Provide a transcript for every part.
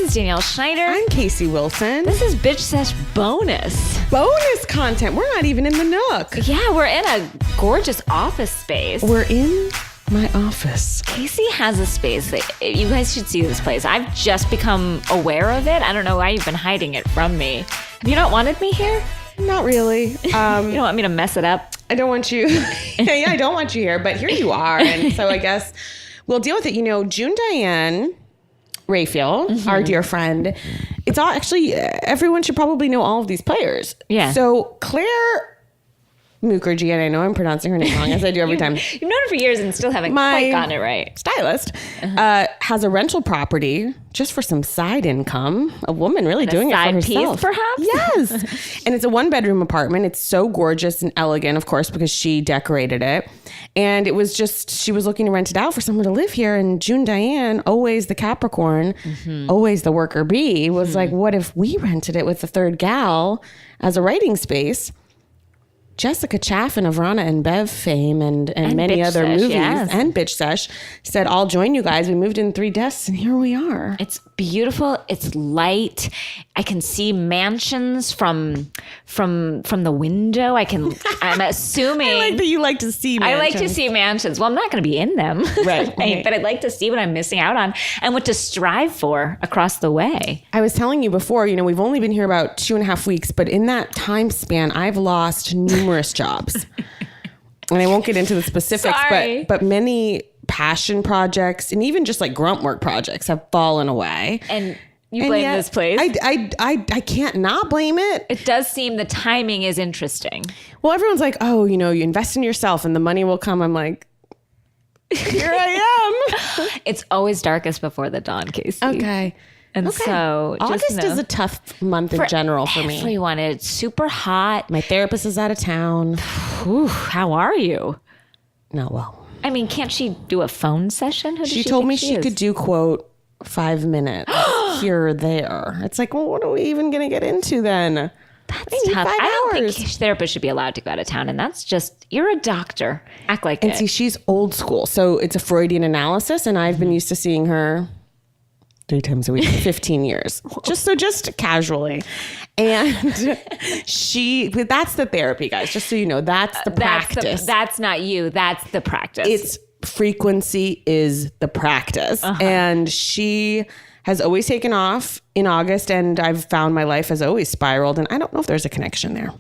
is Danielle Schneider. I'm Casey Wilson. This is Bitch Sesh bonus. Bonus content. We're not even in the Nook. Yeah, we're in a gorgeous office space. We're in my office. Casey has a space that you guys should see this place. I've just become aware of it. I don't know why you've been hiding it from me. Have you not wanted me here? Not really. You don't want me to mess it up? I don't want you. yeah, I don't want you here, but here you are. And so I guess we'll deal with it. You know, June Diane Raphael, our dear friend. It's all actually, everyone should probably know all of these players. Yeah. So Claire Mukherjee, and I know I'm pronouncing her name wrong as I do every time. You've known her for years and still haven't quite gotten it right. Stylist has a rental property just for some side income. A woman really doing it for herself. Piece, perhaps? Yes. And it's a 1-bedroom apartment. It's so gorgeous and elegant, of course, because she decorated it. And it was just, she was looking to rent it out for someone to live here. And June Diane, always the Capricorn, always the worker bee, was like, what if we rented it with the third gal as a writing space? Jessica Chaffin of Rana and Bev fame and many Bitch other Sesh, movies yes. and Bitch Sesh said, I'll join you guys. We moved in 3 desks and here we are. It's beautiful. It's light. I can see mansions from the window. I'm assuming. I like that you like to see mansions. I like to see mansions. Well, I'm not going to be in them. Right. But I'd like to see what I'm missing out on and what to strive for across the way. I was telling you before, you know, we've only been here about 2.5 weeks, but in that time span, I've lost numerous jobs. And I won't get into the specifics, Sorry. but many passion projects and even just like grunt work projects have fallen away. And you blame this place? I can't not blame it. It does seem the timing is interesting. Well, everyone's like, oh, you know, you invest in yourself and the money will come. I'm like, here I am. It's always darkest before the dawn, Casey. Okay. And so August is a tough month in general for me. Everyone, it's super hot. My therapist is out of town. Whew, how are you? Not well. I mean, can't she do a phone session? Who does She told think me she is? could do, quote, 5 minutes here or there. It's like, well, what are we even going to get into then? That's tough. I don't think therapists should be allowed to go out of town. And that's just, you're a doctor. Act like it. And see, she's old school. So it's a Freudian analysis. And I've been used to seeing her 3 times a week for 15 years. just casually. And that's the therapy, guys. Just so you know, that's the practice. That's not you. That's the practice. It's frequency is the practice. And she has always taken off in August. And I've found my life has always spiraled. And I don't know if there's a connection there.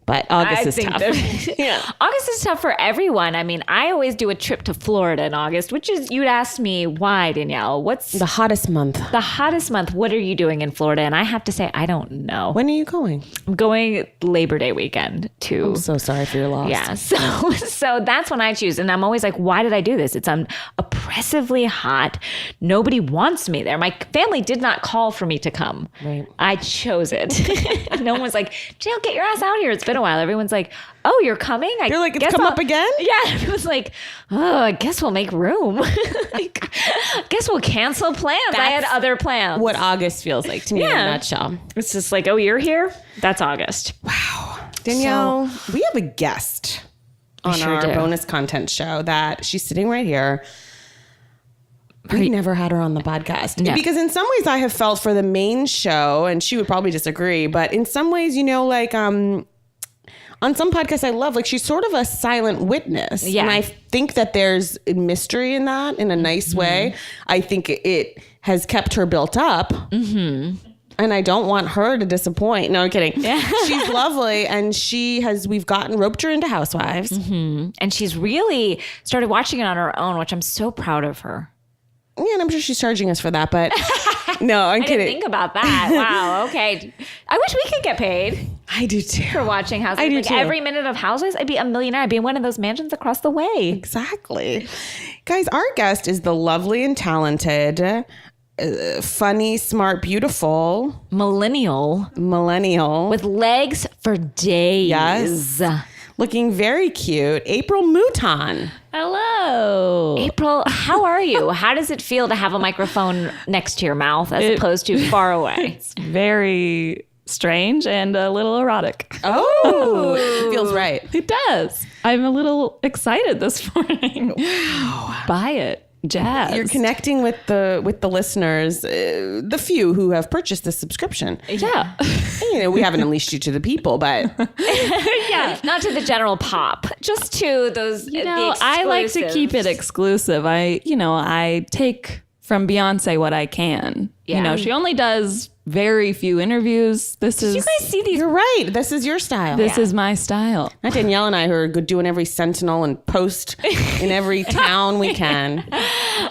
But August is tough. Yeah. August is tough for everyone. I mean, I always do a trip to Florida in August, which is, you'd ask me, why, Danielle? What's the hottest month? The hottest month. What are you doing in Florida? And I have to say, I don't know. When are you going? I'm going Labor Day weekend to. I'm so sorry for your loss. Yeah. So that's when I choose. And I'm always like, why did I do this? It's oppressively hot. Nobody wants me there. My family did not call for me to come. Right. I chose it. No one was like, Jill, get your ass out here. It's been a while. Everyone's like, oh, you're coming? You're like, it's come up again? Yeah. It was like, oh, I guess we'll make room. Guess we'll cancel plans. I had other plans. What August feels like to me in a nutshell. It's just like, oh, you're here? That's August. Wow. Danielle, we have a guest on our bonus content show that she's sitting right here. We've never had her on the podcast. No. Because in some ways I have felt for the main show, and she would probably disagree, but in some ways, you know, like on some podcasts I love, like she's sort of a silent witness. Yeah. And I think that there's mystery in that in a nice way. I think it has kept her built up. And I don't want her to disappoint. No, I'm kidding. Yeah. She's lovely. And we've roped her into Housewives. And she's really started watching it on her own, which I'm so proud of her. Yeah, and I'm sure she's charging us for that, but no, I'm kidding. I didn't think about that. Wow, okay. I wish we could get paid. I do too. For watching Housewives. I do like too. Every minute of Housewives, I'd be a millionaire. I'd be in one of those mansions across the way. Exactly. Guys, our guest is the lovely and talented, funny, smart, beautiful millennial with legs for days. Yes. Looking very cute, April Mouton. Hello. April, how are you? How does it feel to have a microphone next to your mouth as opposed to far away? It's very strange and a little erotic. Oh, feels right. It does. I'm a little excited this morning. Wow. By it. jazz. You're connecting with the listeners, the few who have purchased this subscription. Yeah. We haven't unleashed you to the people, but Yeah, not to the general pop, just to those. I like to keep it exclusive. I take from Beyonce what I can. Yeah. She only does very few interviews. Did you guys see these? you're right. This is your style. This is my style. Not Danielle and I, who are doing every Sentinel and post in every town we can.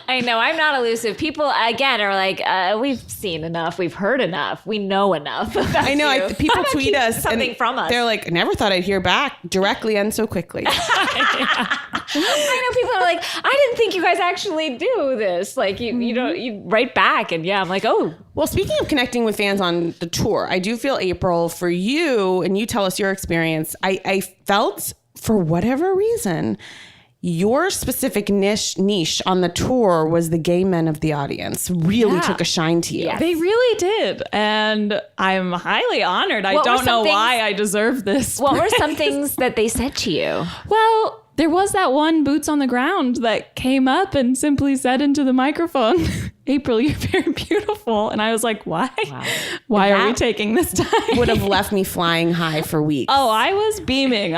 I know, I'm not elusive. People, again, are like, we've seen enough. We've heard enough. We know enough. I know. You. People How about tweet keep us something from us. They're like, never thought I'd hear back directly and so quickly. I know people are like, I didn't think you guys actually do this. Like, you write back, and I'm like, oh. Well, speaking of connecting with fans on the tour, I do feel, April, for you, and you tell us your experience, I felt, for whatever reason, your specific niche on the tour was the gay men of the audience. Really took a shine to you. Yes. They really did. And I'm highly honored. I don't know why I deserve this. What were some things that they said to you? Well, there was that one boots on the ground that came up and simply said into the microphone, April, you're very beautiful. And I was like, why? Wow. Why are we taking this time? Would have left me flying high for weeks. Oh, I was beaming.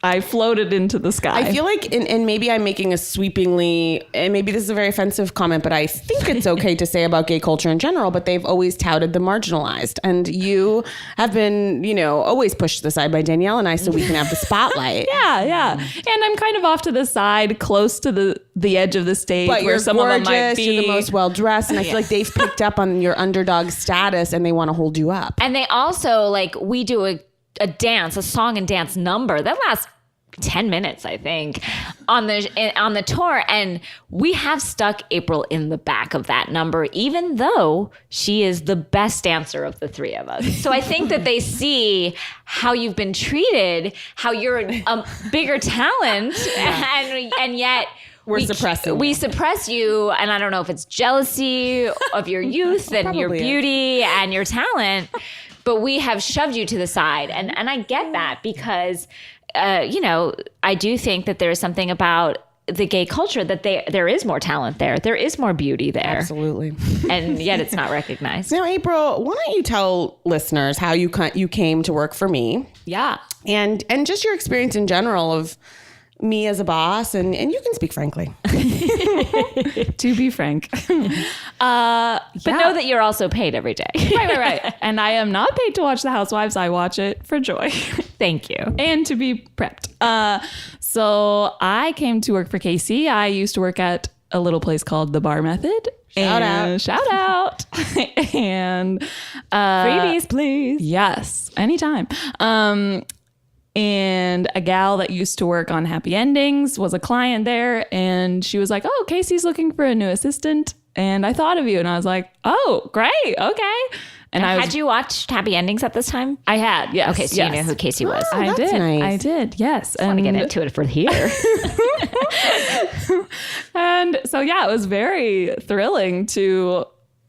I floated into the sky. I feel like, and maybe I'm making a sweepingly, and maybe this is a very offensive comment, but I think it's okay to say about gay culture in general, but they've always touted the marginalized. And you have been, always pushed aside by Danielle and I so we can have the spotlight. Yeah. And I'm kind of off to the side, close to the edge of the stage But where you're some gorgeous, of them might be. you're the most well-dressed, and I feel like they've picked up on your underdog status and they want to hold you up. And they also, like, we do a dance, a song and dance number that lasts 10 minutes, I think, on the tour. And we have stuck April in the back of that number, even though she is the best dancer of the three of us. So I think that they see how you've been treated, how you're a bigger talent, and yet we suppressing We you. suppress you, and I don't know if it's jealousy of your youth and your Probably is. beauty and your talent, but we have shoved you to the side. And I get that because I do think that there is something about the gay culture that there is more talent there. There is more beauty there. Absolutely. And yet it's not recognized. Now, April, why don't you tell listeners how you came to work for me? Yeah. And just your experience in general of me as a boss, and you can speak frankly. To be frank. But know that you're also paid every day. Right. And I am not paid to watch The Housewives. I watch it for joy. Thank you. And to be prepped. So I came to work for Casey. I used to work at a little place called The Bar Method. Shout out. And Freebies, please. yes, anytime. And a gal that used to work on Happy Endings was a client there. And she was like, oh, Casey's looking for a new assistant. And I thought of you. And I was like, oh, great. Okay. And Had you watched Happy Endings at this time? I had, yes. Okay, so you knew who Casey was. Oh, I that's did. nice. I did. Yes. I want to get into it for here. And so, it was very thrilling to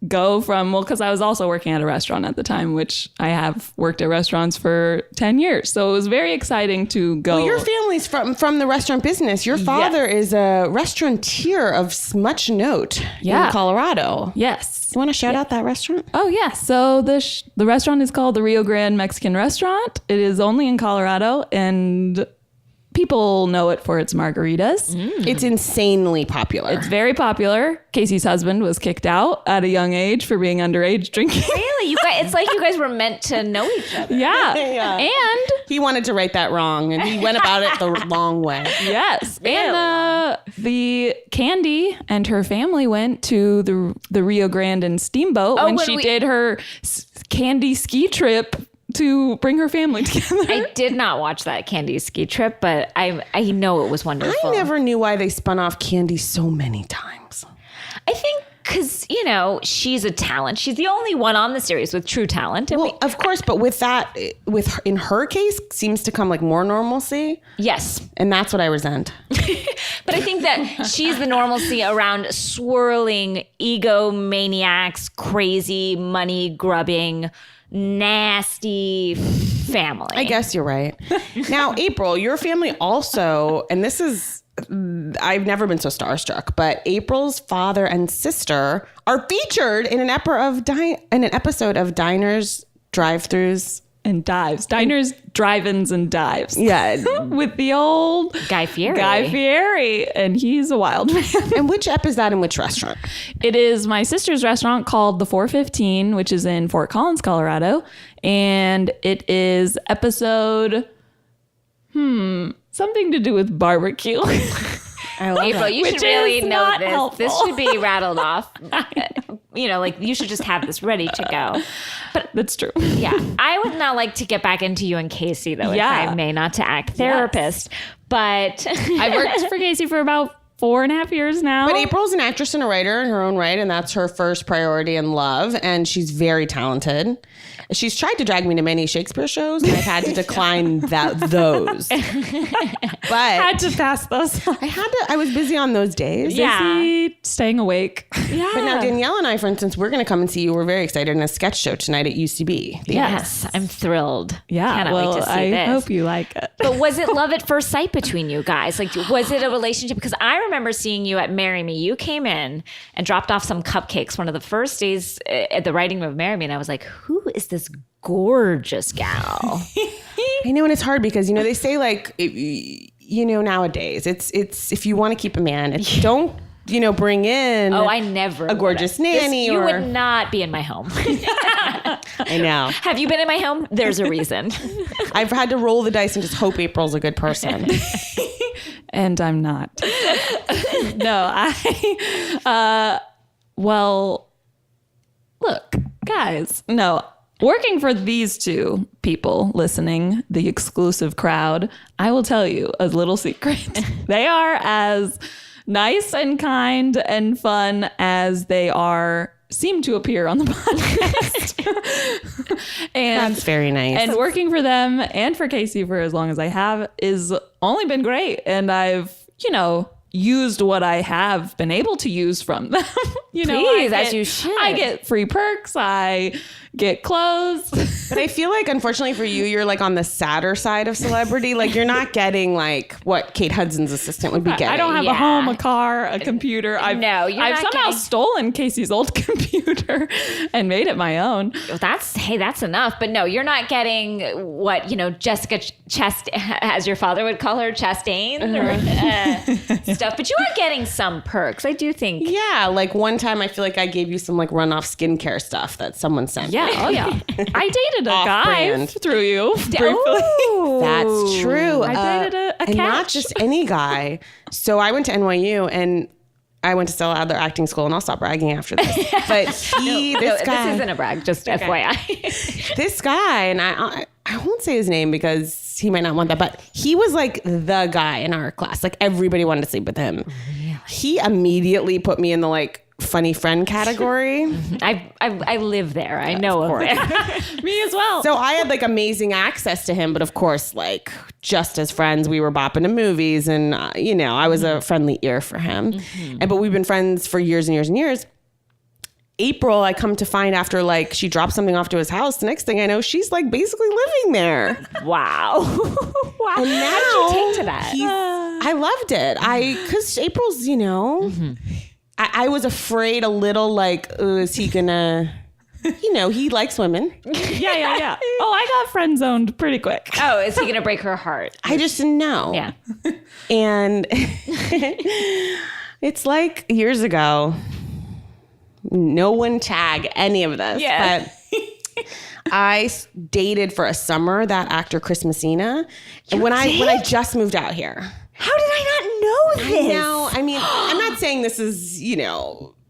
go from, because I was also working at a restaurant at the time, which I have worked at restaurants for 10 years. So it was very exciting to go. Well, your family's from the restaurant business. Your father is a restaurateur of much note in Colorado. Yes. You want to shout out that restaurant? Oh, yeah. So the restaurant is called the Rio Grande Mexican Restaurant. It is only in Colorado, and people know it for its margaritas. It's insanely popular. It's very popular. Casey's husband was kicked out at a young age for being underage drinking. Really? You guys, it's like you guys were meant to know each other. Yeah. Yeah. And he wanted to write that wrong, and he went about it the wrong way. yes. And the Candy and her family went to the Rio Grande and Steamboat when she did her Candy ski trip to bring her family together. I did not watch that Candy ski trip, but I know it was wonderful. I never knew why they spun off Candy so many times. I think because, she's a talent. She's the only one on the series with true talent. And Well, of course, but with that, in her case, seems to come like more normalcy. yes. And that's what I resent. But I think that she's the normalcy around swirling egomaniacs, crazy, money grubbing, nasty family. I guess you're right. Now, April, your family also, and this is I've never been so starstruck, but April's father and sister are featured in an episode of Diners, Drive-Thrus, and Dives. Diners, drive-ins, and dives. Yeah. With the old Guy Fieri. And he's a wild man. And which ep is that in which restaurant? It is my sister's restaurant called the 415, which is in Fort Collins, Colorado. And it is episode, something to do with barbecue. I love April, that. you should Which really is know not this. helpful. This should be rattled off. Like you should just have this ready to go. But That's true. yeah, I would not like to get back into you and Casey, though, Yeah. if I may, not to act therapist. But I worked for Casey for about 4.5 years now. But April's an actress and a writer in her own right, and that's her first priority in love, and she's very talented. She's tried to drag me to many Shakespeare shows, and I've had to decline those. But had to pass those. I was busy on those days. Yeah. Busy staying awake. yeah. But now Danielle and I, for instance, we're going to come and see you. We're very excited in a sketch show tonight at UCB. Yes, I'm thrilled. Yeah. Cannot wait to see I this. hope you like it. But was it love at first sight between you guys? Like, was it a relationship? Because I remember seeing you at Marry Me. You came in and dropped off some cupcakes one of the first days at the writing room of Marry Me. And I was like, who is this gorgeous gal? I know, and it's hard because, they say like, nowadays, it's if you want to keep a man, don't, bring in I never a gorgeous nanny You or... would not be in my home. I know. Have you been in my home? There's a reason. I've had to roll the dice and just hope April's a good person. And I'm not. No, well, look, guys, no, working for these two people listening, the exclusive crowd, I will tell you a little secret. They are as nice and kind and fun as they seem to appear on the podcast. And That's very nice. And working for them and for Casey for as long as I have is only been great. And I've, used what I have been able to use from them. Please, as you should. I get free perks. I get clothes. But I feel like, unfortunately for you, you're like on the sadder side of celebrity. Like you're not getting like what Kate Hudson's assistant would be getting. I don't have a home, a car, a computer. I've not somehow getting- stolen Casey's old computer and made it my own. That's enough. But no, you're not getting what, Jessica as your father would call her, Chastain or stuff. But you are getting some perks. I do think. Yeah, like one time I feel like I gave you some like runoff skincare stuff that someone sent me. Yeah. Oh, yeah. I dated a guy Off-brand. through you. Briefly. Oh. That's true. I dated a and not catch. just any guy. So I went to NYU and I went to Stella Adler acting school, and I'll stop bragging after this. But this guy, this isn't a brag, just FYI. this guy, and I won't say his name because he might not want that, but he was like the guy in our class. Like everybody wanted to sleep with him. Really? He immediately put me in the like funny friend category. I live there. I know of it. Me as well. So I had like amazing access to him, but of course, like just as friends, we were bopping to movies, and I was a friendly ear for him. Mm-hmm. But we've been friends for years and years and years. April, I come to find after like she dropped something off to his house. The next thing I know, she's like basically living there. Wow. Wow. And now how did you take to that? I loved it. Because April's, I was afraid a little like, is he gonna, he likes women. Yeah. Oh, I got friend zoned pretty quick. Oh, is he going to break her heart? I just didn't know. Yeah. And it's like years ago, no one tag any of this. Yeah. But I dated for a summer that actor Chris Messina. And when I just moved out here. How did I not know this? No, I mean, I'm not saying this is,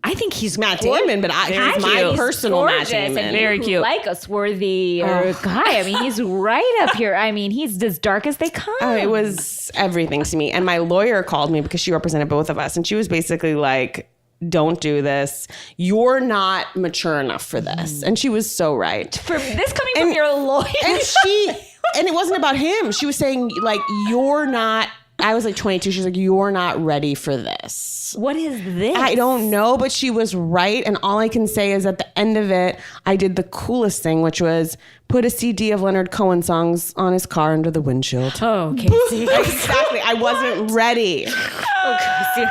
I think he's Matt Damon, but he's my personal Matt Damon. And Very cute. Like a swarthy guy. I mean, he's right up here. I mean, he's as dark as they come. Oh, it was everything to me. And my lawyer called me because she represented both of us. And she was basically like, don't do this. You're not mature enough for this. And she was so right. For this coming from your lawyer. And it wasn't about him. She was saying like, you're not, I was like 22. She's like, you're not ready for this. What is this? I don't know, but she was right. And all I can say is at the end of it, I did the coolest thing, which was put a CD of Leonard Cohen songs on his car under the windshield. Oh, Casey. Exactly. I wasn't ready. Oh, Casey,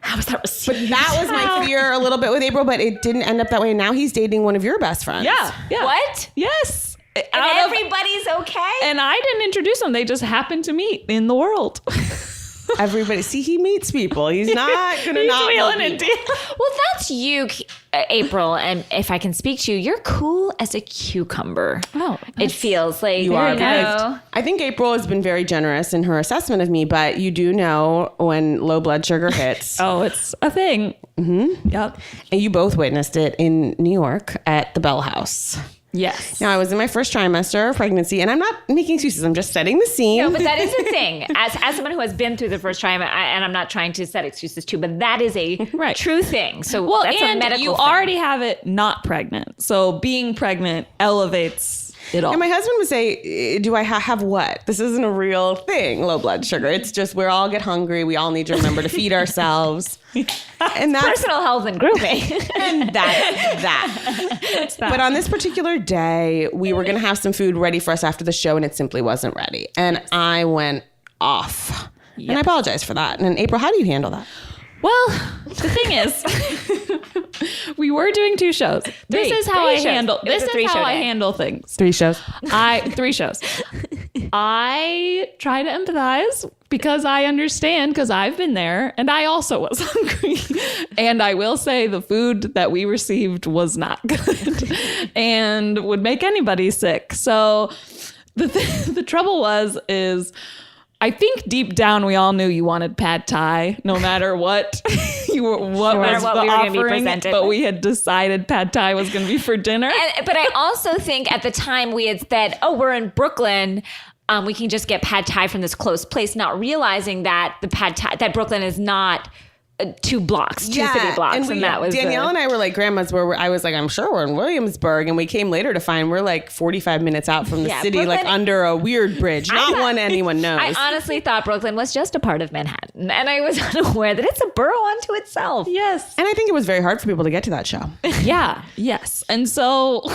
how was that received? But that was my fear a little bit with April, but it didn't end up that way. And now he's dating one of your best friends. Yeah. What? Yes. And everybody's okay? And I didn't introduce them. They just happened to meet in the world. Everybody, see, he meets people. He's not going to not wheeling meet and people. dealing. Well, that's you, April. And if I can speak to you, you're cool as a cucumber. Oh, it feels like You are. know. I think April has been very generous in her assessment of me, but you do know when low blood sugar hits. Oh, it's a thing. Mm-hmm. Yep. And you both witnessed it in New York at the Bell House. Yes. Now, I was in my first trimester of pregnancy, and I'm not making excuses. I'm just setting the scene. No, but that is a thing. As someone who has been through the first trimester, and I'm not trying to set excuses too, but that is a true thing. So that's a medical you thing. already have it not pregnant. So being pregnant elevates it all. And my husband would say, do I have what? This isn't a real thing, low blood sugar. It's just we all get hungry. We all need to remember to feed ourselves. And that's personal health and grooming. and that's that. But on this particular day, we were going to have some food ready for us after the show, and it simply wasn't ready. And I went off. Yep. And I apologize for that. And April, how do you handle that? Well, the thing is, we were doing 2 shows. This is how I handle. This is how I handle things. 3 shows. 3 shows. I try to empathize because I understand, because I've been there, and I also was hungry. And I will say the food that we received was not good and would make anybody sick. So the trouble is I think deep down we all knew you wanted pad thai, no matter what you were, what was what the we were gonna be offering. presented. But we had decided pad thai was going to be for dinner. But I also think at the time we had said, "Oh, we're in Brooklyn. We can just get pad thai from this close place," not realizing that the pad thai that Brooklyn is not 2 blocks, 2 city blocks, and that was Danielle and I were like grandmas. Where I was like, I'm sure we're in Williamsburg, and we came later to find we're like 45 minutes out from the city, Brooklyn, like under a weird bridge, not one anyone knows. I honestly thought Brooklyn was just a part of Manhattan, and I was unaware that it's a borough unto itself. Yes. And I think it was very hard for people to get to that show. Yeah. Yes. And so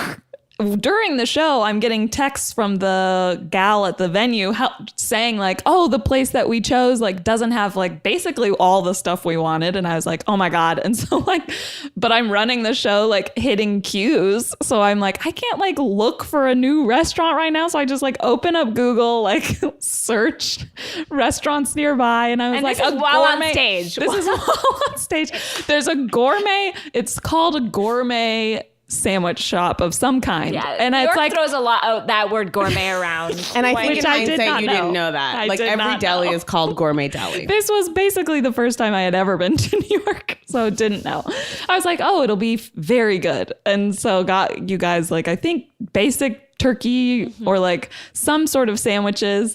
during the show, I'm getting texts from the gal at the venue saying like, oh, the place that we chose like doesn't have like basically all the stuff we wanted. And I was like, oh my God. And so like, but I'm running the show like hitting cues. So I'm like, I can't like look for a new restaurant right now. So I just like open up Google, like search restaurants nearby. And I was like, this is while on stage. This is while on stage. There's a gourmet. It's called a gourmet sandwich shop of some kind. Yeah, and New it's York like throws a lot that word gourmet around. And I think Which in I did hindsight, not you know. didn't know that. I Like did every not deli know. is called gourmet deli. this was basically the first time I had ever been to New York, so didn't know. I was like, oh, it'll be very good. And so got you guys like, I think basic turkey or like some sort of sandwiches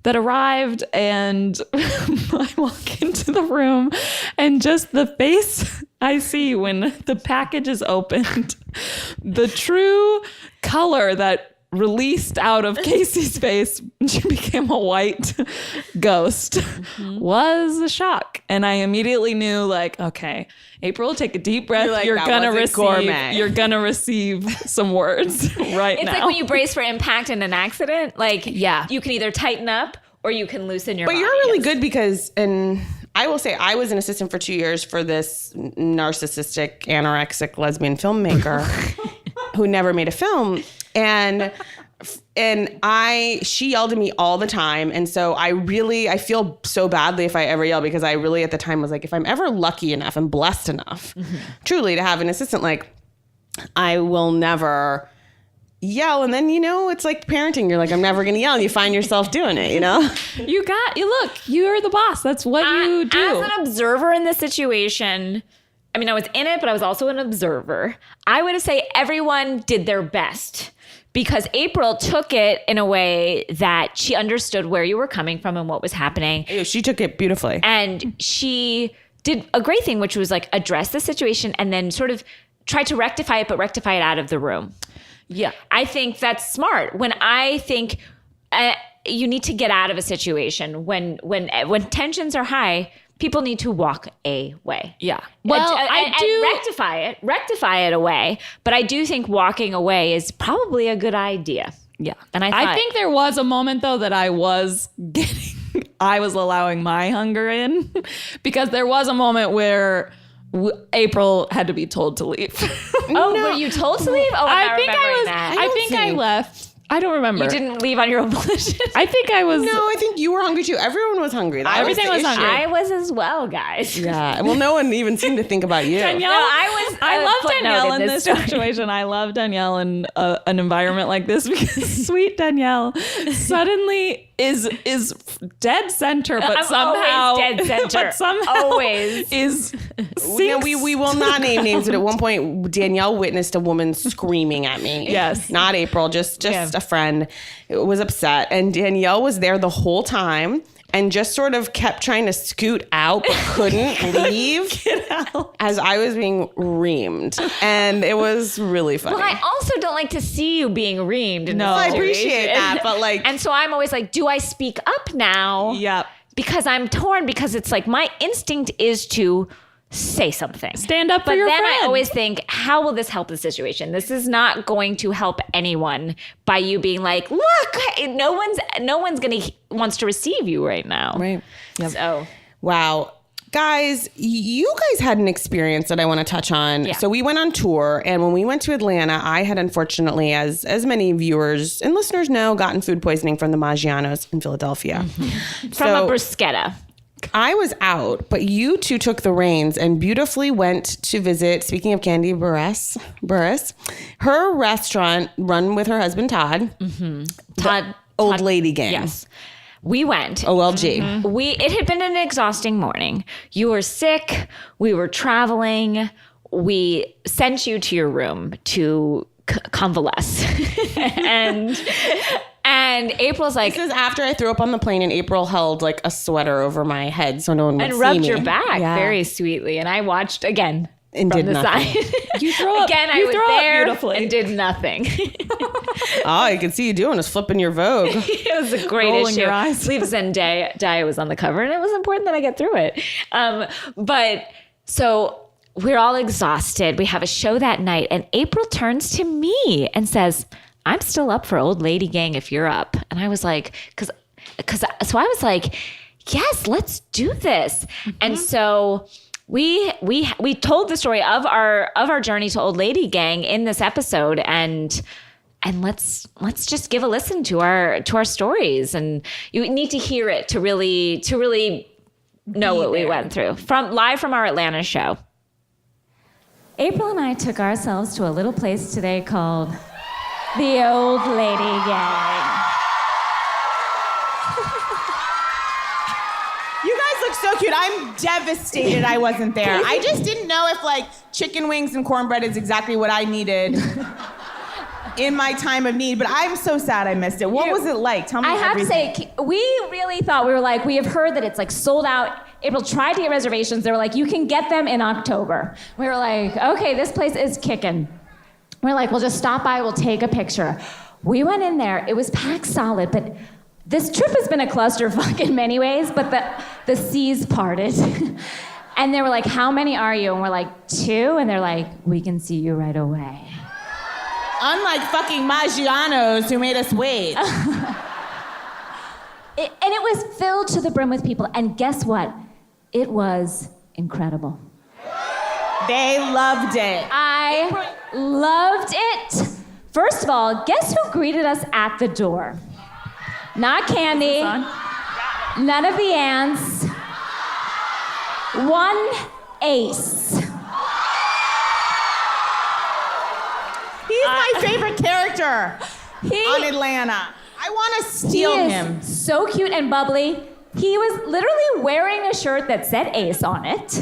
that arrived, and I walk into the room and just the face I see when the package is opened, the true color that released out of Casey's face when she became a white ghost was a shock. And I immediately knew like, okay, April, take a deep breath. You're like, You're that gonna wasn't gourmet. you're gonna receive some words right It's now. like when you brace for impact in an accident. Like, Yeah. you can either tighten up or you can loosen your But body. you're really good because, and I will say, I was an assistant for 2 years for this narcissistic, anorexic lesbian filmmaker who never made a film. And she yelled at me all the time. And so I feel so badly if I ever yell, because I really at the time was like, if I'm ever lucky enough and blessed enough truly to have an assistant, like I will never yell. And then, it's like parenting. You're like, I'm never going to yell. And you find yourself doing it, you look, you're the boss. That's what you do. As an observer in this situation, I mean, I was in it, but I was also an observer. I would say everyone did their best, because April took it in a way that she understood where you were coming from and what was happening. She took it beautifully. And she did a great thing, which was like address the situation and then sort of try to rectify it, but rectify it out of the room. Yeah. I think that's smart. When I think you need to get out of a situation when tensions are high, people need to walk away. Yeah. Well, and rectify it away. But I do think walking away is probably a good idea. Yeah. And I think there was a moment though that I was allowing my hunger in because there was a moment where April had to be told to leave. Were you told to leave? Oh, I think I left. I don't remember. You didn't leave on your own volition. I think I was. No, I think you were hungry too. Everyone was hungry. Everything was hungry. I was as well, guys. Yeah. Well, no one even seemed to think about you. Danielle, I love Danielle in this situation. I love Danielle in an environment like this because sweet Danielle suddenly is dead center, but I'm somehow always dead center. But somehow always is. No, we will not name names, but at one point Danielle witnessed a woman screaming at me. Yes. Not April, just a friend was upset, and Danielle was there the whole time and just sort of kept trying to scoot out but couldn't leave. Get out. As I was being reamed, and it was really funny. Well, I also don't like to see you being reamed. No, I appreciate that, but like, and so I'm always like, do I speak up now? Yep. Because I'm torn, because it's like my instinct is to say something. Stand up for your friend. But then I always think, how will this help the situation? This is not going to help anyone by you being like, look, no one's wants to receive you right now. right. Yep. So, Wow. Guys, you guys had an experience that I want to touch on. Yeah. So we went on tour, and when we went to Atlanta, I had unfortunately, as many viewers and listeners know, gotten food poisoning from the Maggiano's in Philadelphia. from a bruschetta. I was out, but you two took the reins and beautifully went to visit, speaking of Candy Burris, her restaurant run with her husband, Todd. Mm-hmm. Todd, Old Lady Gang. Yes. We went. OLG. Mm-hmm. It had been an exhausting morning. You were sick. We were traveling. We sent you to your room to convalesce. And April's like, This is after I threw up on the plane, and April held like a sweater over my head so no one would see me. and rubbed your back very sweetly. And I watched again And from did the nothing. side. You throw up. Again, I You was throw up there beautifully. and did nothing. All I could see you doing is flipping your Vogue. It was a great Rolling issue. your eyes. I believe Zendaya was on the cover, and it was important that I get through it. But so we're all exhausted. We have a show that night, and April turns to me and says, I'm still up for Old Lady Gang if you're up. And I was like, so I was like, yes, let's do this. Mm-hmm. And so we told the story of our journey to Old Lady Gang in this episode, and let's just give a listen to our stories. And you need to hear it to really know what we went through live from our Atlanta show. April and I took ourselves to a little place today called the Old Lady Gang. You guys look so cute. I'm devastated I wasn't there. I just didn't know if like chicken wings and cornbread is exactly what I needed in my time of need, but I'm so sad I missed it. What was it like? Tell me everything. To say, we really thought, we have heard that it's like sold out. April tried to get reservations. They were like, you can get them in October. We were like, okay, this place is kicking. We're like, we'll just stop by, we'll take a picture. We went in there, it was packed solid, but this trip has been a clusterfuck in many ways, but the seas parted. And they were like, how many are you? And we're like, 2, and they're like, we can see you right away. Unlike fucking Maggiano's who made us wait. And it was filled to the brim with people, and guess what? It was incredible. They loved it. I loved it. First of all, guess who greeted us at the door? Not Candy. None of the ants. One ace. He's my favorite character on Atlanta. I want to steal him. So cute and bubbly. He was literally wearing a shirt that said Ace on it.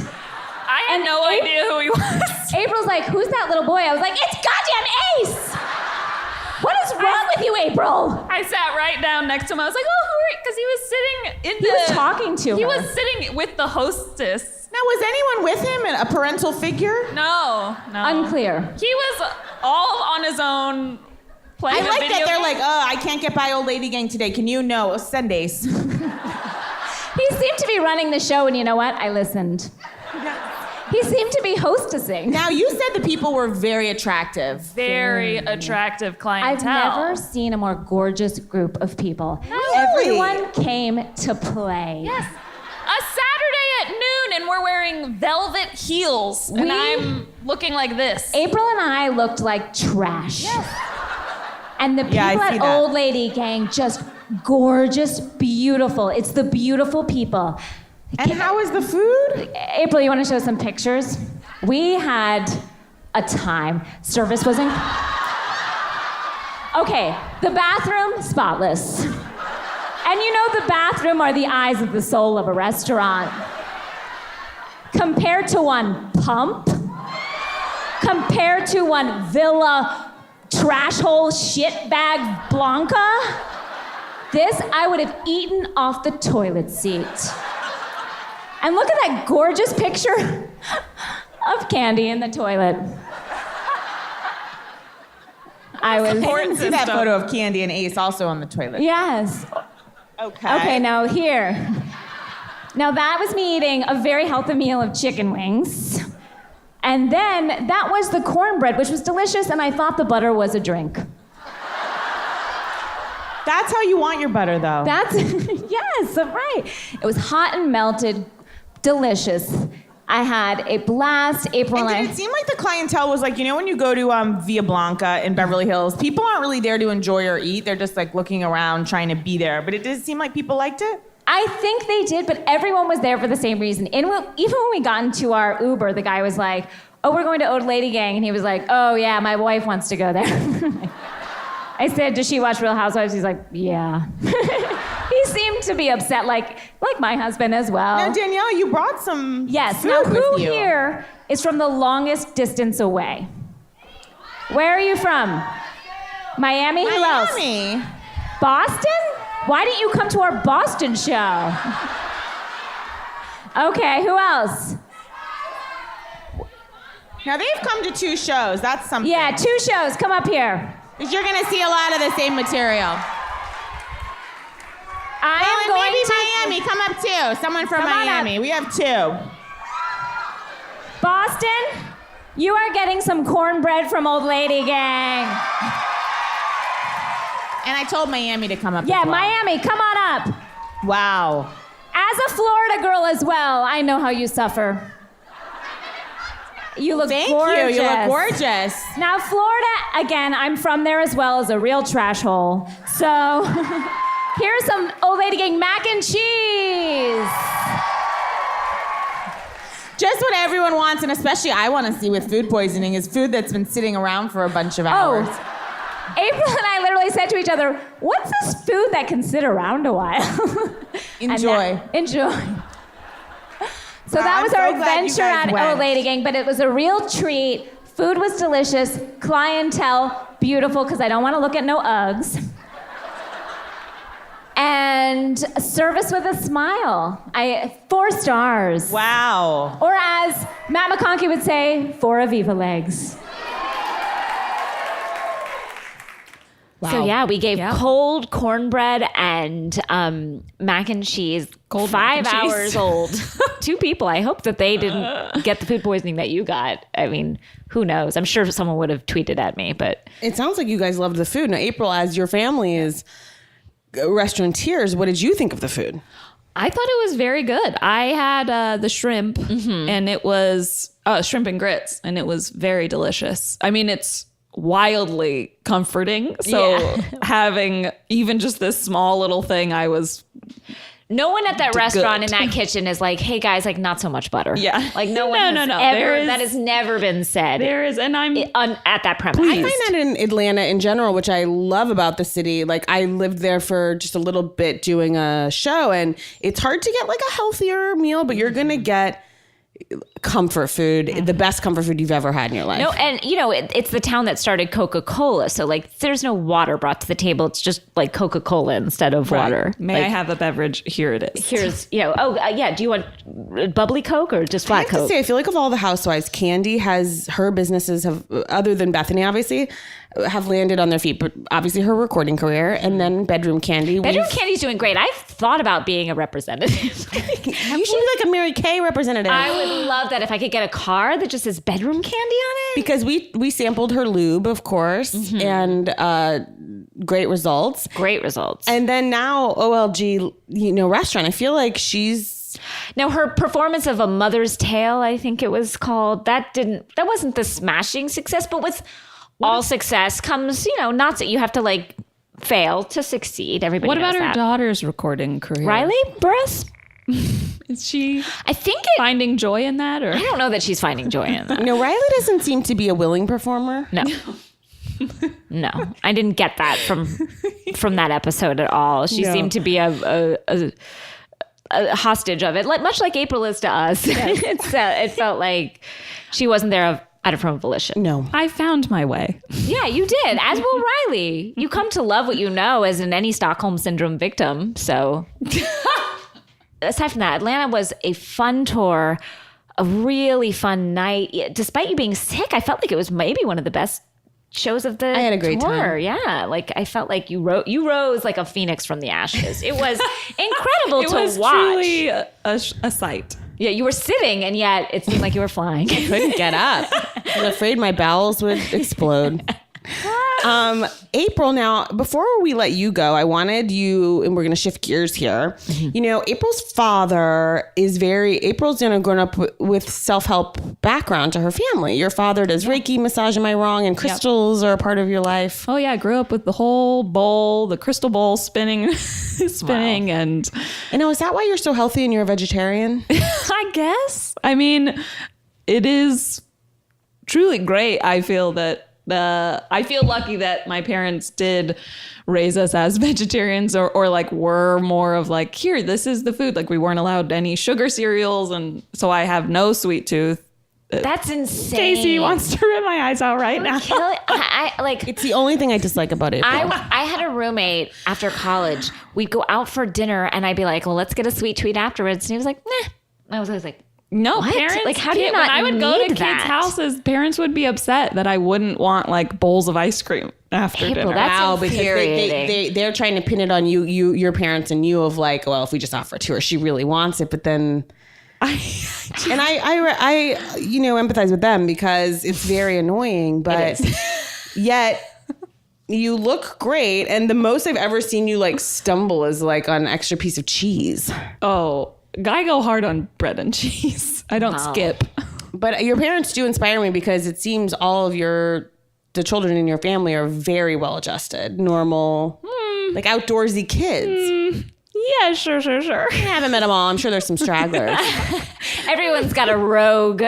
I had no idea who he was. April's like, who's that little boy? I was like, it's goddamn Ace! What is wrong with you, April? I sat right down next to him. I was like, oh, who are you? Because he was sitting in He was talking to He her. was sitting with the hostess. Now, was anyone with him, a parental figure? No. Unclear. He was all on his own playing I like a video that they're game. like, oh, I can't get by Old Lady Gang today. Can you? No, send Ace. He He seemed to be running the show, and you know what? I listened. He seemed to be hostessing. Now, you said the people were very attractive. Very attractive I've clientele. never seen a more gorgeous group of people. Really? Everyone came to play. Yes. A Saturday at noon, and we're wearing velvet heels, and I'm looking like this. April and I looked like trash. Yes. And the people I see at that. Old Lady Gang, just gorgeous, beautiful. It's the beautiful people. And how was the food? April, you want to show some pictures? We had a time. Service was in. Okay, the bathroom, spotless. And you know the bathroom are the eyes of the soul of a restaurant. Compared to one pump, compared to one Villa trash hole shitbag Blanca, this I would have eaten off the toilet seat. And look at that gorgeous picture of Candy in the toilet. I was. See that photo of Candy and Ace also on the toilet. Yes. Okay. Okay, now here. Now that was me eating a very healthy meal of chicken wings. And then that was the cornbread, which was delicious, and I thought the butter was a drink. That's how you want your butter, though. That's, yes, right. It was hot and melted, delicious. I had a blast. April And and did I. it seem like the clientele was like, you know, when you go to Via Blanca in Beverly Hills, people aren't really there to enjoy or eat. They're just like looking around, trying to be there. But it did seem like people liked it. I think they did, but everyone was there for the same reason. Even when we got into our Uber, the guy was like, "Oh, we're going to Old Lady Gang," and he was like, "Oh yeah, my wife wants to go there." I said, "Does she watch Real Housewives?" He's like, "Yeah." He seemed to be upset, like my husband as well. Now, Danielle, you brought some Yes. food Now, who with you. here is from the longest distance away? Where are you from? Miami? Who else? Miami. Boston? Why didn't you come to our Boston show? Okay, who else? Now, they've come to 2 shows. That's something. Yeah, 2 shows. Come up here. Because you're going to see a lot of the same material. I am going maybe to Miami. Come up, too. Someone from Come on Miami. up. We have 2. Boston. You are getting some cornbread from Old Lady Gang. And I told Miami to come up Yeah, as well. Miami, come on up. Wow. As a Florida girl as well, I know how you suffer. You look Thank gorgeous. you. You look gorgeous. Now, Florida, again, I'm from there as well, as a real trash hole. So, here's some Old Lady Gang mac and cheese. Just what everyone wants, and especially I want to see with food poisoning, is food that's been sitting around for a bunch of hours. April and I literally said to each other, "What's this food that can sit around a while?" Enjoy. Enjoy. So Wow, that I'm was so our glad you adventure guys at went. Old Lady Gang, but it was a real treat. Food was delicious. Clientele, beautiful, because I don't want to look at no Uggs. And service with a smile. 4 stars. Wow. Or as Matt McConkey would say, 4 Aviva legs. So yeah, we gave cold cornbread and mac and cheese. Cold 5 mac and cheese. hours old. 2 people. I hope that they didn't get the food poisoning that you got. I mean, who knows? I'm sure someone would have tweeted at me, but It sounds like you guys loved the food. Now, April, as your family is restaurateurs, what did you think of the food? I thought it was very good. I had the shrimp, and it was shrimp and grits, and it was very delicious. I mean, it's wildly comforting. So having even just this small little thing, I was... no one at that Good. restaurant in that kitchen is like, "Hey guys, like not so much butter." Yeah. Like no one No, has no. ever, There is- that has never been said There is, and I'm... at that premise. I find that in Atlanta in general, which I love about the city. Like, I lived there for just a little bit doing a show, and it's hard to get like a healthier meal, but you're going to get comfort food, the best comfort food you've ever had in your life. No, and you know, it's the town that started Coca-Cola. So like there's no water brought to the table. It's just like Coca-Cola instead of water. May I Like, have a beverage? Here it is. here's, you know, yeah, do you want bubbly Coke or just I flat have to Coke? say, I feel like of all the housewives, Candy has her businesses have, other than Bethany, obviously, have landed on their feet, but obviously her recording career and then Bedroom Candy. Bedroom Candy's doing great. I've thought about being a representative. You should be like a Mary Kay representative. I would love that if I could get a car that just says Bedroom Candy on it. Because we sampled her lube, of course, and great results. Great results. And then now OLG, restaurant. I feel like she's... Now her performance of A Mother's Tale, I think it was called, that wasn't the smashing success, but with all success comes, not that you have to like fail to succeed. Everybody What knows about her that. daughter's recording career? Riley Burris? Is she I think finding joy in that? Or I don't know that she's finding joy in that. No, Riley doesn't seem to be a willing performer. No, I didn't get that from that episode at all. She seemed to be a hostage of it, much like April is to us. It felt like she wasn't there out of her own volition. No. I found my way. Yeah, you did. As will Riley. You come to love what you know, as in any Stockholm Syndrome victim. So, aside from that, Atlanta was a fun tour, a really fun night. Despite you being sick, I felt like it was maybe one of the best shows of the I had a great tour. time. Yeah, like I felt like you rose like a phoenix from the ashes. It was incredible It to was watch. truly a sight. Yeah, you were sitting, and yet it seemed like you were flying. Couldn't get up. I was afraid my bowels would explode. April, now, before we let you go, I wanted you, and we're going to shift gears here. April's father is April's grown up with self-help background to her family. Your father does Reiki massage, am I wrong? And crystals are a part of your life. Oh yeah, I grew up with the whole bowl, the crystal bowl spinning, and And now, is that why you're so healthy and you're a vegetarian? I guess. I mean, it is truly great. I feel lucky that my parents did raise us as vegetarians or like were more of like, here, this is the food. Like we weren't allowed any sugar cereals. And so I have no sweet tooth. That's insane. Casey wants to rip my eyes out right now. It's the only thing I dislike about it. I had a roommate after college. We'd go out for dinner, and I'd be like, well, let's get a sweet treat afterwards. And he was like, nah. And I was always like, No, what? parents. Like, how do you not when I would go to need kids' that? houses, parents would be upset that I wouldn't want like bowls of ice cream after April, dinner. that's because they're trying to pin it on your parents and you of like, well, if we just offer it to her, she really wants it. But then I empathize with them because it's very annoying, but yet you look great. And the most I've ever seen you like stumble is like on an extra piece of cheese. Oh, I go hard on bread and cheese. I don't skip. But your parents do inspire me because it seems all of the children in your family are very well adjusted, normal, like outdoorsy kids. Yeah, sure. I haven't met them all. I'm sure there's some stragglers. Everyone's got a rogue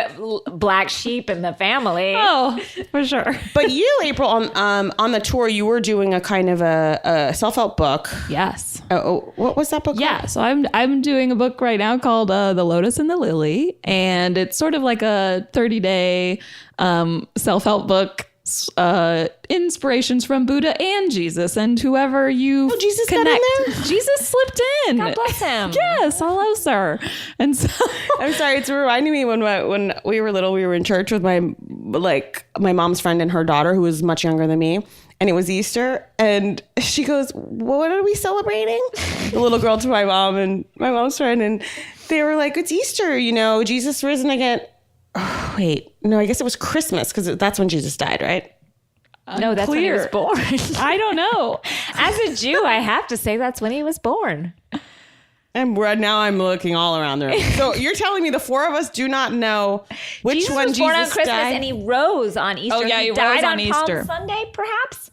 black sheep in the family. Oh, for sure. But you, April, on the tour, you were doing a kind of a self-help book. Yes. Oh, what was that book called? Yeah, so I'm doing a book right now called The Lotus and the Lily, and it's sort of like a 30-day self-help book. Inspirations from Buddha and Jesus and whoever you Jesus connect. got in there? Jesus slipped in. God bless him. Yes, hello, sir. And so I'm sorry, it's reminding me when we were little, we were in church with my mom's friend and her daughter who was much younger than me. And it was Easter, and she goes, what are we celebrating? The little girl to my mom and my mom's friend, and they were like, it's Easter, Jesus risen again. Oh, wait, no, I guess it was Christmas because that's when Jesus died, right? No, that's when he was born. I don't know. As a Jew, I have to say that's when he was born. And now I'm looking all around the room. So you're telling me the four of us do not know which Jesus one was born on Jesus Christmas died? and he rose on Easter. Oh, yeah, he died rose on Easter. Palm Sunday, perhaps?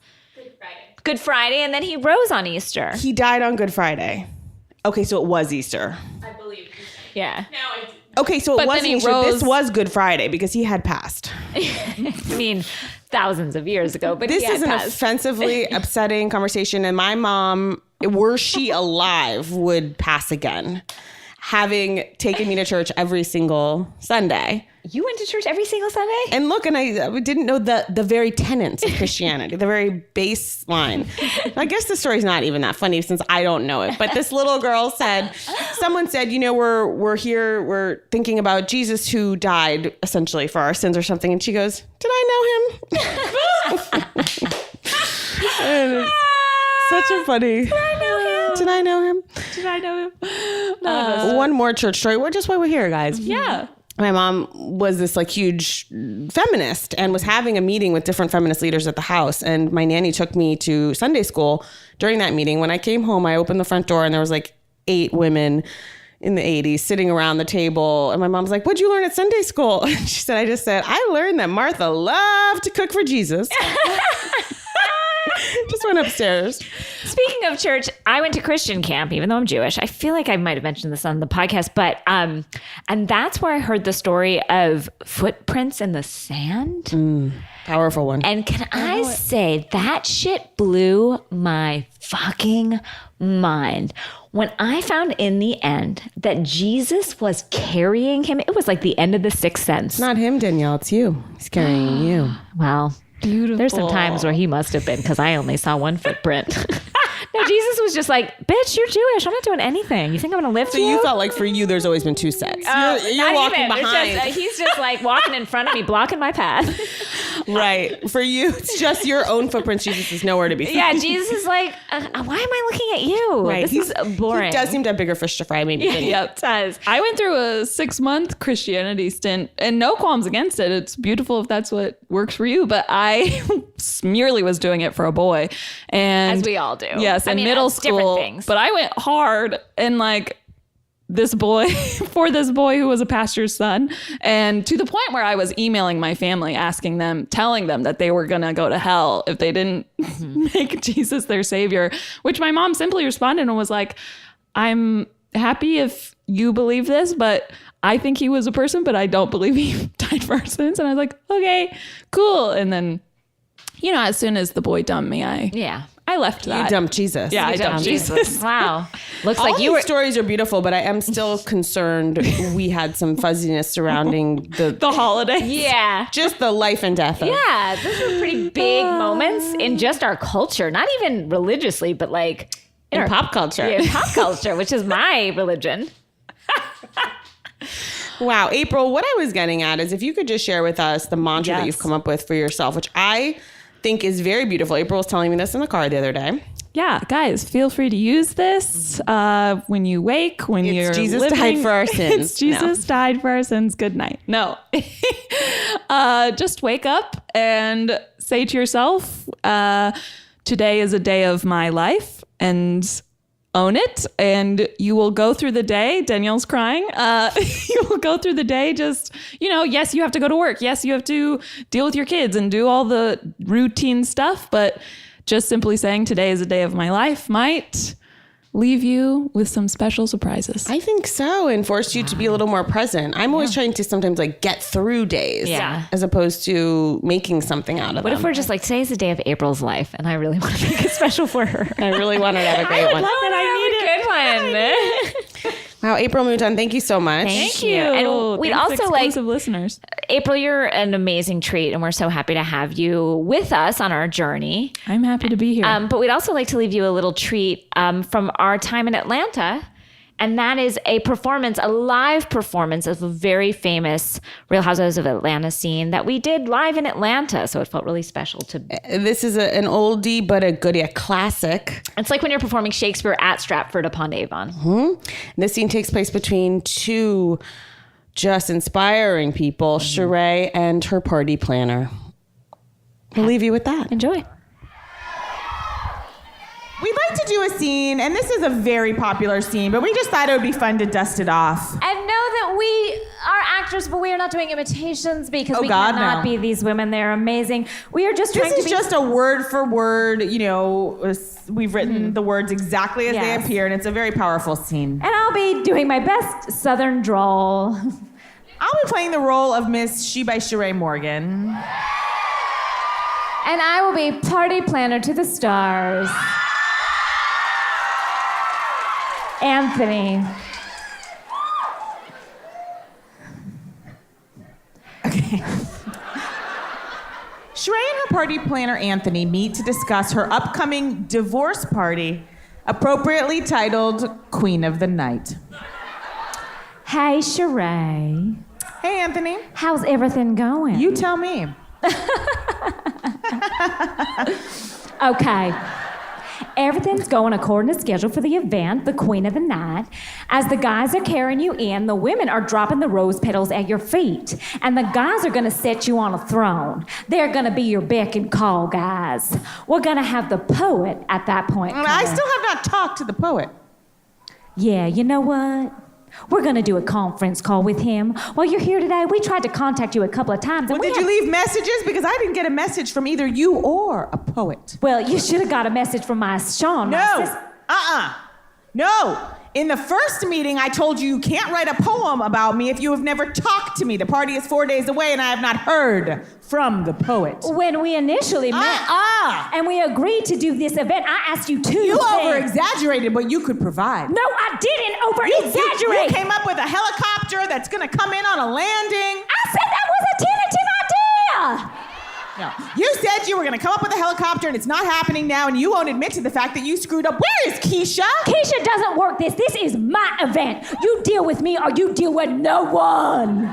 Good Friday, and then he rose on Easter. He died on Good Friday. Okay, so it was Easter. Yeah. Okay, so it But wasn't then he Easter. rose- This was Good Friday because he had passed. I mean, thousands of years ago, but This he had is an passed. offensively upsetting conversation, and my mom, were she alive, would pass again. having taken me to church every single Sunday. You went to church every single Sunday? And look, and I didn't know the very tenets of Christianity, the very baseline. I guess the story's not even that funny since I don't know it. But this little girl someone said, we're here, we're thinking about Jesus who died essentially for our sins or something. And she goes, did I know him? And it's such a funny. Did I know him? One more church story. Just why we're here, guys. Yeah. My mom was this like huge feminist and was having a meeting with different feminist leaders at the house. And my nanny took me to Sunday school during that meeting. When I came home, I opened the front door and there was like 8 women in the 80s sitting around the table. And my mom's like, what'd you learn at Sunday school? And she said, I learned that Martha loved to cook for Jesus. Just went upstairs. Speaking of church, I went to Christian camp, even though I'm Jewish. I feel like I might have mentioned this on the podcast, but and that's where I heard the story of footprints in the sand. Powerful one. And can I say that shit blew my fucking mind. When I found in the end that Jesus was carrying him, it was like the end of The Sixth Sense. It's not him, Danielle. It's you. He's carrying you. Well, Beautiful. there's some times where he must have been because I only saw one footprint. No, Jesus was just like, bitch, you're Jewish. I'm not doing anything. You think I'm going to lift So you? you felt like for you, there's always been 2 sets. You're Not walking even. It's behind. just, he's just like walking in front of me, blocking my path. Right. For you, it's just your own footprints. Jesus is nowhere to be found. Yeah, Jesus is like, why am I looking at you? Right. This is boring. He does seem to have bigger fish to fry, maybe. than you. Yep, it does. I went through a 6-month Christianity stint and no qualms against it. It's beautiful if that's what works for you. But I merely was doing it for a boy. And As we all do. Yes, I in mean, middle it's different school. things. But I went hard and like this boy for this boy who was a pastor's son. And to the point where I was emailing my family, telling them that they were going to go to hell if they didn't make Jesus their savior, which my mom simply responded and was like, I'm happy if you believe this, but I think he was a person, but I don't believe he died for our sins. And I was like, okay, cool. And then, as soon as the boy dumped me, I left that. You dumped Jesus. Yeah, I You dumped dumped Jesus. Wow. Looks All like you these were. stories are beautiful, but I am still concerned we had some fuzziness surrounding The holiday. Yeah. just the life and death of. Yeah, those are pretty big moments in just our culture, not even religiously, but like In our pop culture. Yeah, pop culture, which is my religion. Wow. April, what I was getting at is if you could just share with us the mantra that Yes. you've come up with for yourself, which I think is very beautiful. April was telling me this in the car the other day. Yeah, guys, feel free to use this when you wake, when you're Jesus living. died for our sins. It's Jesus died for our sins. Good night. No. Just wake up and say to yourself, today is a day of my life, and own it. And you will go through the day. Danielle's crying. You will go through the day just, yes, you have to go to work. Yes, you have to deal with your kids and do all the routine stuff. But just simply saying today is a day of my life might leave you with some special surprises. I think so, and force you to be a little more present. I'm always trying to sometimes like get through days Yeah. as opposed to making something out of What them. if we're just like, today's the day of April's life, and I really want to make it special for her? I really wanted to have a great one. I need a good one. Wow, April Mouton, thank you so much. Thank you. And we'd Thanks, also like, exclusive listeners. April, you're an amazing treat, and we're so happy to have you with us on our journey. I'm happy to be here. But we'd also like to leave you a little treat from our time in Atlanta. And that is a live performance of a very famous Real Housewives of Atlanta scene that we did live in Atlanta. So it felt really special to. This is an oldie but a goodie, a classic. It's like when you're performing Shakespeare at Stratford upon Avon. This scene takes place between 2 just inspiring people, Sheree and her party planner. We'll leave you with that. Enjoy. We'd like to do a scene, and this is a very popular scene, but we just thought it would be fun to dust it off. And know that we are actors, but we are not doing imitations because Oh, we God, cannot no. be these women. They're amazing. We are just trying This to is be just a word for word, we've written the words exactly as they Yes. appear, and it's a very powerful scene. And I'll be doing my best Southern drawl. I'll be playing the role of Miss She by Sheree Morgan. And I will be party planner to the stars. Anthony. Sheree and her party planner, Anthony, meet to discuss her upcoming divorce party, appropriately titled Queen of the Night. Hey, Sheree. Hey, Anthony. How's everything going? You tell me. Okay. Everything's going according to schedule for the event, the Queen of the Night. As the guys are carrying you in, the women are dropping the rose petals at your feet. And the guys are gonna set you on a throne. They're gonna be your beck and call guys. We're gonna have the poet at that point. I still have not talked to the poet. Yeah, you know what? We're gonna do a conference call with him. While you're here today, we tried to contact you a couple of times. Well, did you leave messages? Because I didn't get a message from either you or a poet. Well, you should have got a message from my Sean. No. No. In the first meeting, I told you can't write a poem about me if you have never talked to me. The party is 4 days away, and I have not heard from the poet. When we initially met and we agreed to do this event, I asked you two You things. over-exaggerated what you could provide. No, I didn't over-exaggerate. You came up with a helicopter that's going to come in on a landing. I said that was a tentative idea. No. You said you were going to come up with a helicopter, and it's not happening now, and you won't admit to the fact that you screwed up. Where is Keisha? Keisha doesn't work this. This is my event. You deal with me or you deal with no one.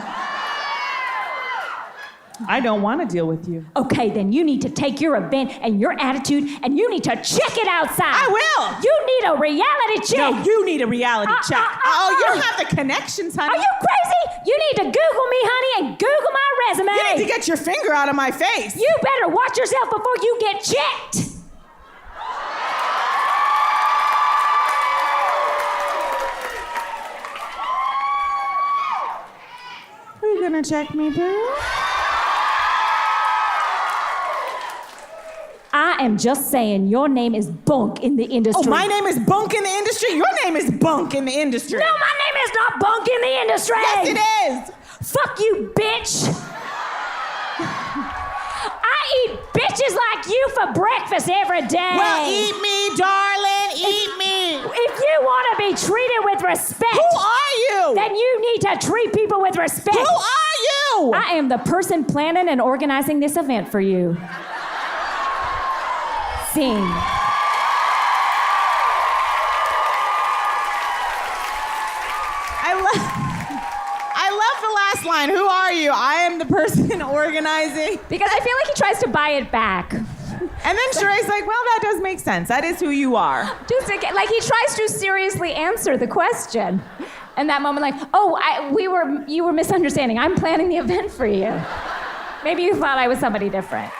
I don't want to deal with you. Okay, then you need to take your event and your attitude and you need to check it outside. I will. You need a reality check. No, you need a reality check. You don't have the connections, honey. Are you crazy? You need to Google me, honey, and Google my resume. You need to get your finger out of my face. You better watch yourself before you get checked. Are you gonna check me, boo? I am just saying your name is Bunk in the industry. Oh, my name is Bunk in the industry? Your name is Bunk in the industry. No, my name is not Bunk in the industry. Yes, it is. Fuck you, bitch. I eat bitches like you for breakfast every day. Well, eat me, darling, eat me. If you want to be treated with respect. Who are you? Then you need to treat people with respect. Who are you? I am the person planning and organizing this event for you. Sing. I love the last line. Who are you? I am the person organizing. Because I feel like he tries to buy it back. And then Sheree's like, well, that does make sense. That is who you are. Just like he tries to seriously answer the question. And that moment, like, you were misunderstanding. I'm planning the event for you. Maybe you thought I was somebody different.